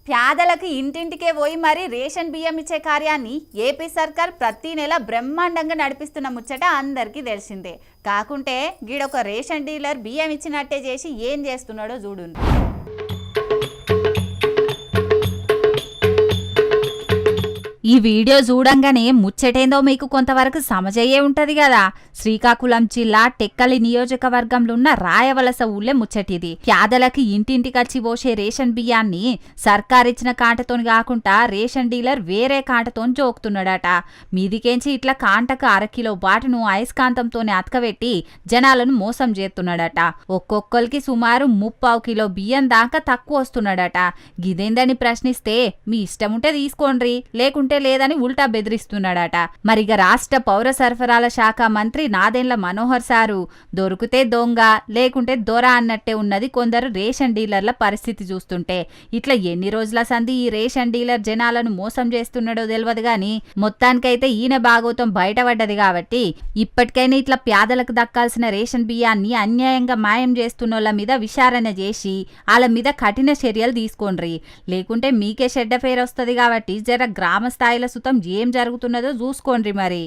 పేదలకు ఇంటింటికే పోయి మరి రేషన్ బియ్యం ఇచ్చే కార్యాన్ని ఏపీ సర్కార్ ప్రతి నెల బ్రహ్మాండంగా నడిపిస్తున్న ముచ్చట అందరికీ తెలిసిందే. కాకుంటే గీడొక రేషన్ డీలర్ బియ్యం ఇచ్చినట్టే చేసి ఏం చేస్తున్నాడో చూడుండి. ఈ వీడియో చూడంగానే ముచ్చటేందో మీకు కొంతవరకు సమజయ్యే ఉంటది కదా. శ్రీకాకుళం జిల్లా టెక్కలి నియోజకవర్గంలో ఉన్న రాయవలస ఊళ్ళే ముచ్చటిది. పేదలకి ఇంటింటికచ్చి పోసే రేషన్ బియ్యాన్ని సర్కారిచ్చిన కాంటతోని కాకుండా రేషన్ డీలర్ వేరే కాంటతోని జోకుతున్నాడట. మీదికేంచి ఇట్లా కాంటకు 1/2 కిలో బాటును అయస్కాంతంతోనే అతకబెట్టి జనాలను మోసం చేస్తున్నాడట. ఒక్కొక్కరికి సుమారు 3/4 కిలో బియ్యం దాకా తక్కువ వస్తున్నాడట. గిదేందని ప్రశ్నిస్తే మీ ఇష్టముంటే తీసుకోండి, లేకుంటే లేదని ఉల్టా బెదిరిస్తున్నాడట. మరిగ రాష్ట్ర పౌర సరఫరాల శాఖ మంత్రి నాదెండ్ల మనోహర్ సారు దొరికితే దొంగ లేకుంటే దొర అన్నట్టే ఉన్నది కొందరు రేషన్ డీలర్ల పరిస్థితి చూస్తుంటే. ఇట్లా ఎన్ని రోజుల సంధి ఈ రేషన్ డీలర్ జనాలను మోసం చేస్తున్నాడో తెలియదు గాని మొత్తానికైతే ఈయన భాగోతం బయటపడ్డది. కాబట్టి ఇప్పటికైనా ఇట్లా పేదలకు దక్కాల్సిన రేషన్ బియ్యాన్ని అన్యాయంగా మాయం చేస్తున్నోళ్ళ మీద విచారణ చేసి వాళ్ళ మీద కఠిన చర్యలు తీసుకోండి, లేకుంటే మీకే చెడ్డ పేరు వస్తుంది. కాబట్టి జర గ్రామ స్థాయిల సుతం ఏం జరుగుతున్నదో చూసుకోండి మరి.